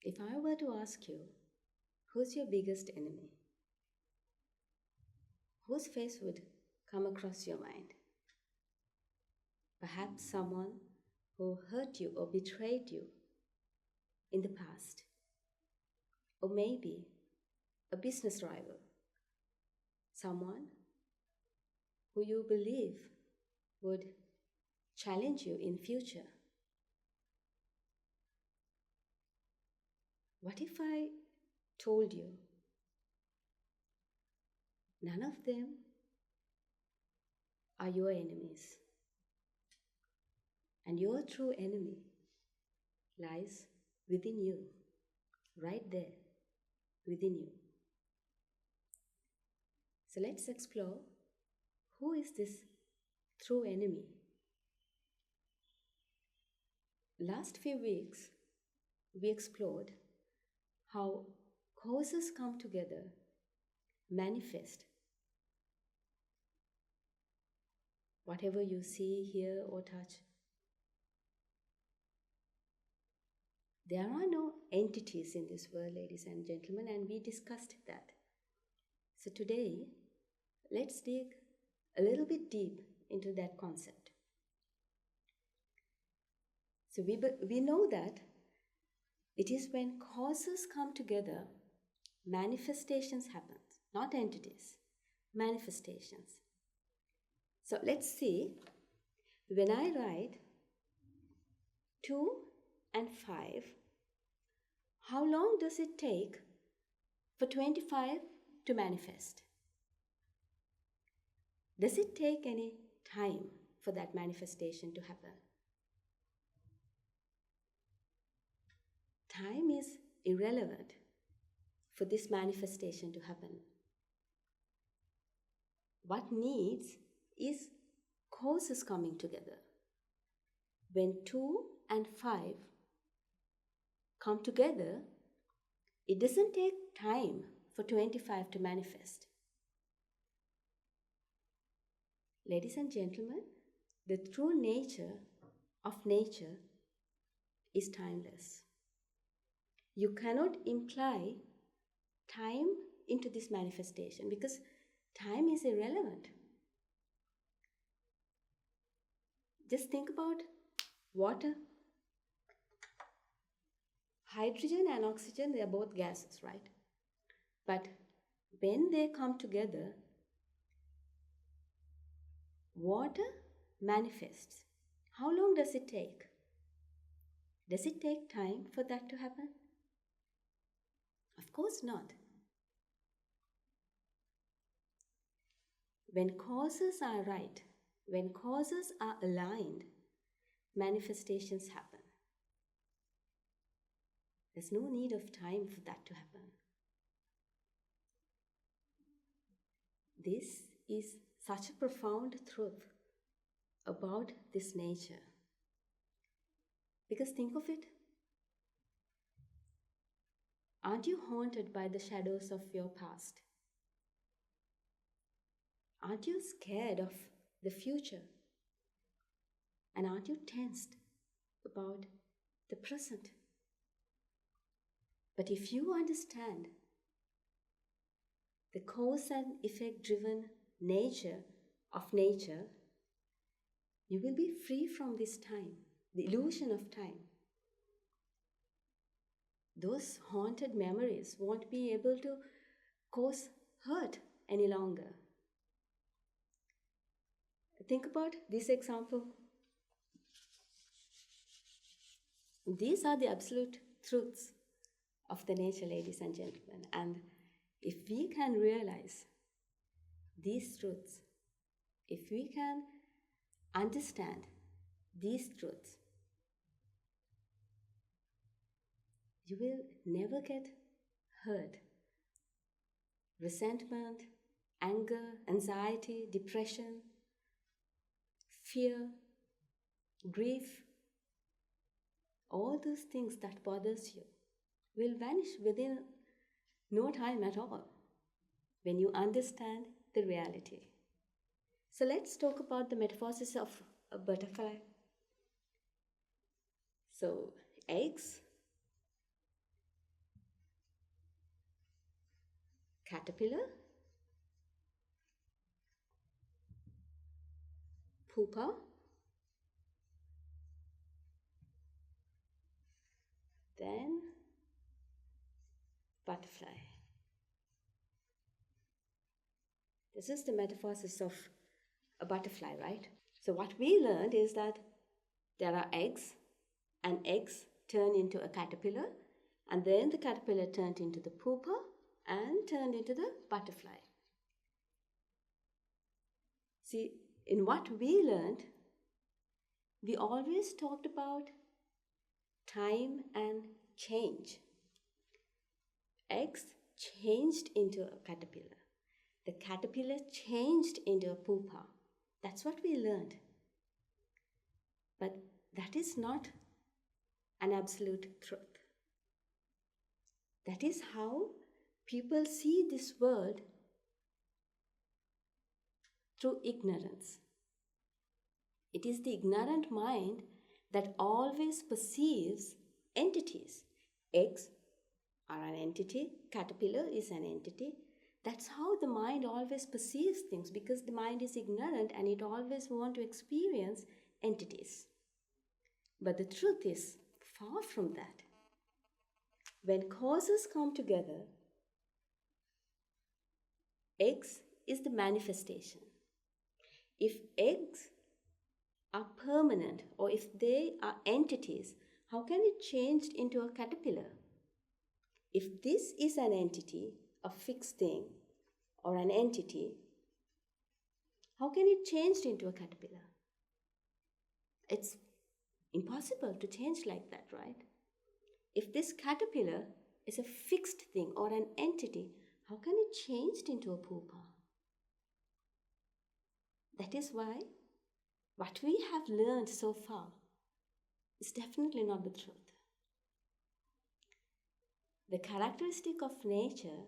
If I were to ask you, who's your biggest enemy? Whose face would come across your mind? Perhaps someone who hurt you or betrayed you in the past. Or maybe a business rival. Someone who you believe would challenge you in future. What if I told you none of them are your enemies, and your true enemy lies within you, right there within you? So let's explore, who is this true enemy? Last few weeks, we explored how causes come together, manifest. Whatever you see, hear, or touch, there are no entities in this world, ladies and gentlemen, and we discussed that. So today, let's dig a little bit deep into that concept. So we know that it is when causes come together, manifestations happen, not entities, manifestations. So let's see, when I write 2 and 5, how long does it take for 25 to manifest? Does it take any time for that manifestation to happen? Time is irrelevant for this manifestation to happen. What needs is causes coming together. When 2 and 5 come together, it doesn't take time for 25 to manifest. Ladies and gentlemen, the true nature of nature is timeless. You cannot imply time into this manifestation because time is irrelevant. Just think about water. Hydrogen and oxygen, they are both gases, right? But when they come together, water manifests. How long does it take? Does it take time for that to happen? Of course not. When causes are right, when causes are aligned, manifestations happen. There's no need of time for that to happen. This is such a profound truth about this nature. Because think of it. Aren't you haunted by the shadows of your past? Aren't you scared of the future? And aren't you tensed about the present? But if you understand the cause and effect driven nature of nature, you will be free from this time, the illusion of time. Those haunted memories won't be able to cause hurt any longer. Think about this example. These are the absolute truths of the nature, ladies and gentlemen. And if we can realize these truths, if we can understand these truths, you will never get hurt. Resentment, anger, anxiety, depression, fear, grief, all those things that bothers you will vanish within no time at all when you understand the reality. So let's talk about the metamorphosis of a butterfly. So eggs caterpillar, pupa, then butterfly. This is the metamorphosis of a butterfly, right? So what we learned is that there are eggs, and eggs turn into a caterpillar, and then the caterpillar turned into the pupa and turned into the butterfly. See, in what we learned, we always talked about time and change. Eggs changed into a caterpillar. The caterpillar changed into a pupa. That's what we learned. But that is not an absolute truth. That is how people see this world through ignorance. It is the ignorant mind that always perceives entities. Eggs are an entity, caterpillar is an entity. That's how the mind always perceives things, because the mind is ignorant and it always wants to experience entities. But the truth is far from that. When causes come together, eggs is the manifestation. If eggs are permanent, or if they are entities, how can it change into a caterpillar? If this is an entity, a fixed thing, or an entity, how can it change into a caterpillar? It's impossible to change like that, right? If this caterpillar is a fixed thing or an entity, how can it change into a pupa? That is why what we have learned so far is definitely not the truth. The characteristic of nature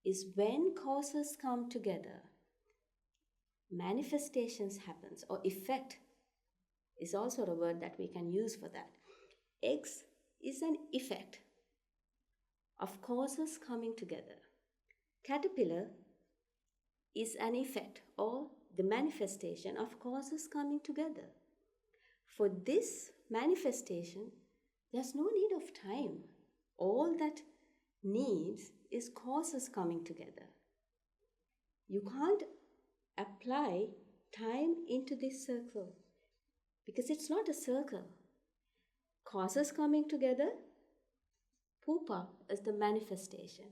is when causes come together, manifestations happens, or effect is also a word that we can use for that. Eggs is an effect of causes coming together. Caterpillar is an effect or the manifestation of causes coming together. For this manifestation, there's no need of time. All that needs is causes coming together. You can't apply time into this circle because it's not a circle. Causes coming together, pupa is the manifestation.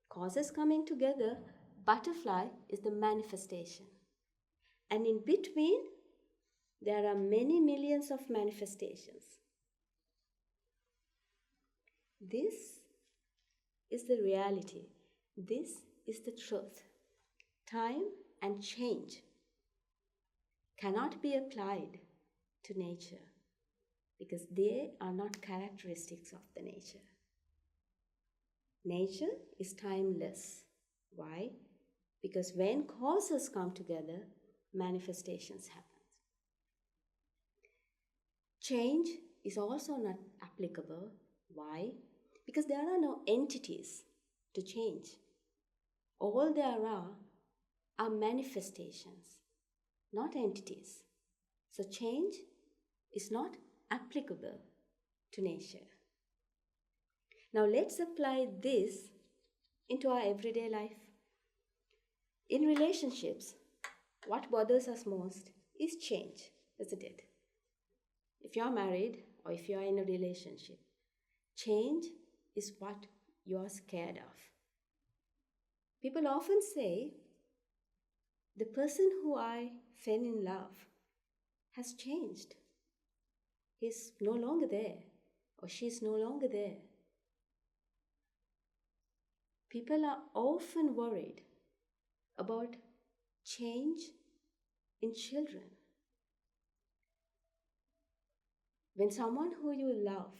Causes coming together, butterfly is the manifestation. And in between, there are many millions of manifestations. This is the reality. This is the truth. Time and change cannot be applied to nature because they are not characteristics of the nature. Nature is timeless. Why? Because when causes come together, manifestations happen. Change is also not applicable. Why? Because there are no entities to change. All there are manifestations, not entities. So change is not applicable to nature. Now let's apply this into our everyday life. In relationships, what bothers us most is change, isn't it? If you're married or if you're in a relationship, change is what you're scared of. People often say, the person who I fell in love has changed. He's no longer there, or she's no longer there. People are often worried about change in children. When someone who you love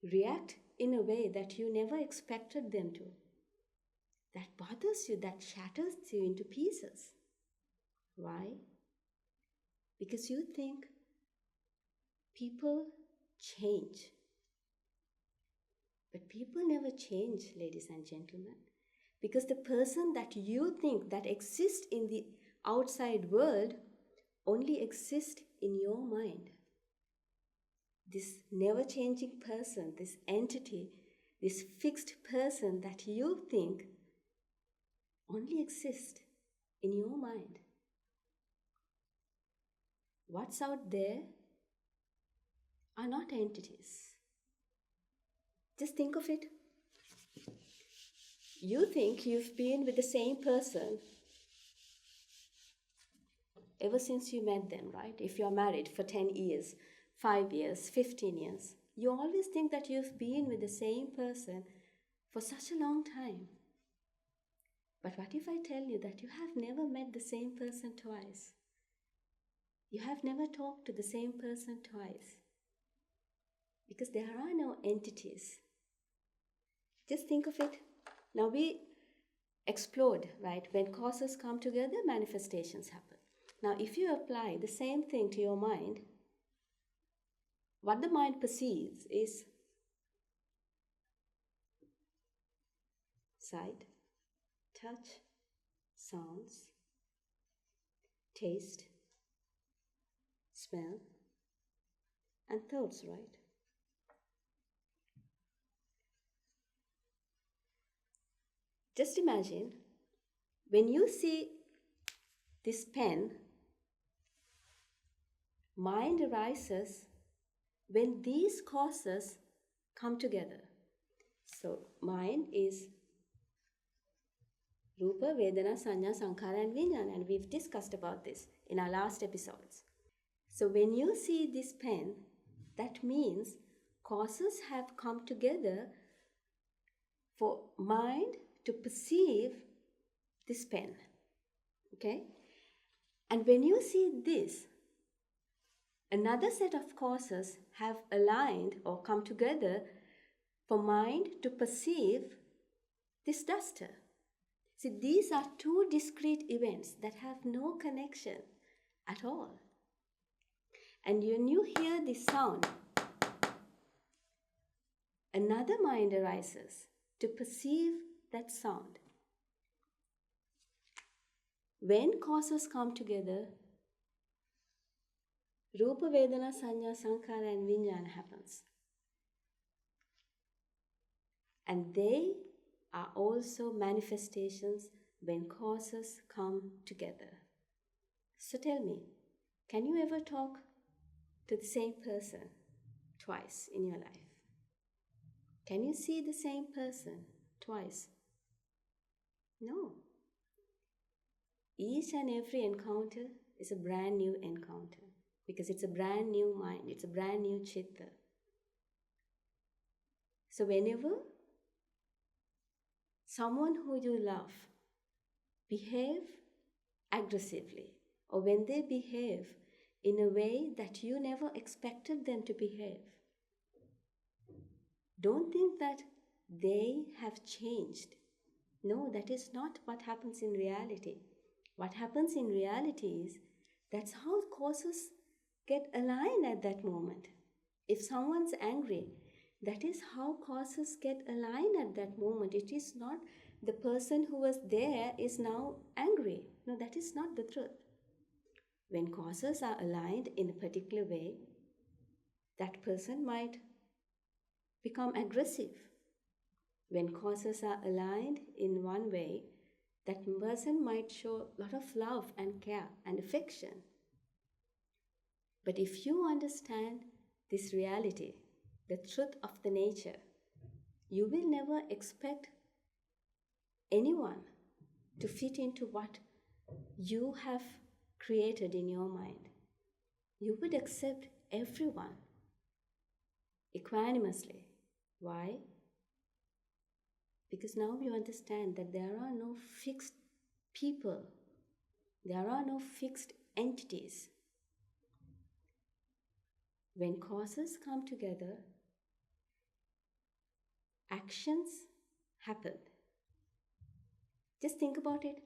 react in a way that you never expected them to, that bothers you, that shatters you into pieces. Why? Because you think people change. But people never change, ladies and gentlemen. Because the person that you think that exists in the outside world only exists in your mind. This never-changing person, this entity, this fixed person that you think only exists in your mind. What's out there are not entities. Just think of it. You think you've been with the same person ever since you met them, right? If you're married for 10 years, 5 years, 15 years, you always think that you've been with the same person for such a long time. But what if I tell you that you have never met the same person twice? You have never talked to the same person twice. Because there are no entities. Just think of it. Now we explored, right? When causes come together, manifestations happen. Now if you apply the same thing to your mind, what the mind perceives is sight, touch, sounds, taste, smell, and thoughts, right? Just imagine when you see this pen, mind arises when these causes come together. So mind is Rupa, Vedana, Sanya, Sankhara and Vijnana, and we've discussed about this in our last episodes. So when you see this pen, that means causes have come together for mind to perceive this pen. Okay? And when you see this, another set of causes have aligned or come together for mind to perceive this duster. See, these are two discrete events that have no connection at all. And when you hear this sound, another mind arises to perceive that sound. When causes come together, Rupa, Vedana, Sanya, Sankhara and Vijnana happens. And they are also manifestations when causes come together. So tell me, can you ever talk to the same person twice in your life? Can you see the same person twice? No. Each and every encounter is a brand new encounter because it's a brand new mind, it's a brand new chitta. So whenever someone who you love behave aggressively, or when they behave in a way that you never expected them to behave, don't think that they have changed. No, that is not what happens in reality. What happens in reality is that's how causes get aligned at that moment. If someone's angry, that is how causes get aligned at that moment. It is not the person who was there is now angry. No, that is not the truth. When causes are aligned in a particular way, that person might become aggressive. When causes are aligned in one way, that person might show a lot of love and care and affection. But if you understand this reality, the truth of the nature, you will never expect anyone to fit into what you have created in your mind. You would accept everyone equanimously. Why? Because now you understand that there are no fixed people, there are no fixed entities. When causes come together, actions happen. Just think about it.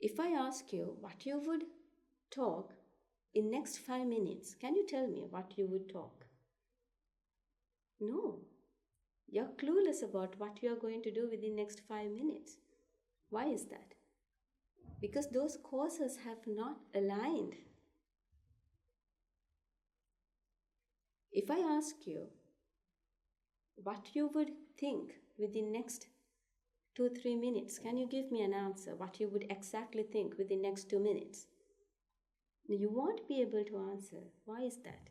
If I ask you what you would talk in next 5 minutes, can you tell me what you would talk? No. You're clueless about what you're going to do within next 5 minutes. Why is that? Because those causes have not aligned. If I ask you what you would think within next 2-3 minutes, can you give me an answer? What you would exactly think within next 2 minutes? You won't be able to answer. Why is that?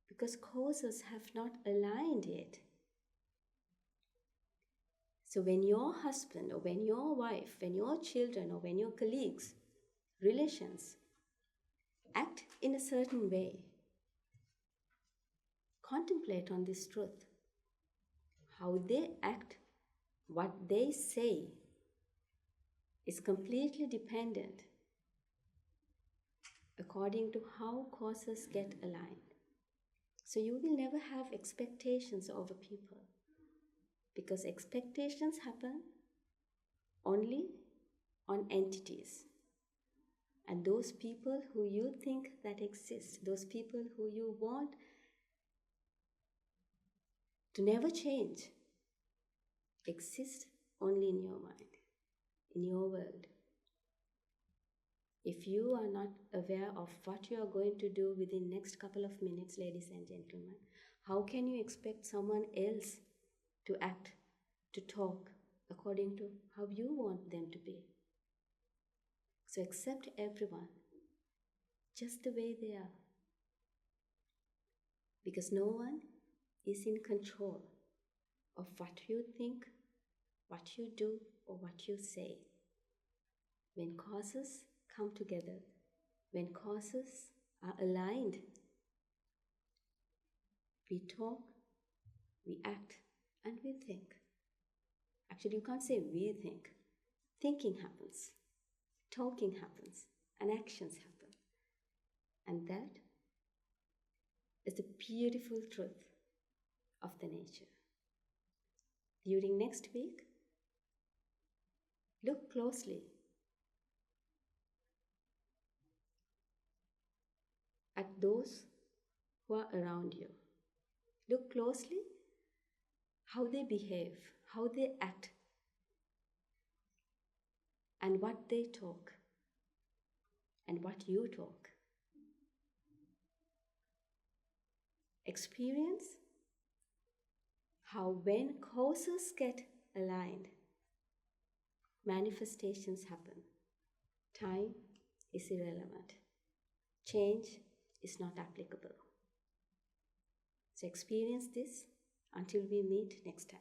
Because causes have not aligned yet. So when your husband or when your wife, when your children or when your colleagues, relations act in a certain way, contemplate on this truth. How they act, what they say is completely dependent according to how causes get aligned. So you will never have expectations over people, because expectations happen only on entities. And those people who you think that exist, those people who you want to never change, exist only in your mind, in your world. If you are not aware of what you are going to do within next couple of minutes, ladies and gentlemen, how can you expect someone else to act, to talk according to how you want them to be? So accept everyone just the way they are, because no one is in control of what you think, what you do, or what you say. When causes come together, when causes are aligned, we talk, we act, and we think. Actually, you can't say we think. Thinking happens, talking happens, and actions happen. And that is the beautiful truth of the nature. During next week, look closely at those who are around you. Look closely how they behave, how they act, and what they talk, and what you talk. Experience how when causes get aligned, manifestations happen. Time is irrelevant. Change is not applicable. So experience this until we meet next time.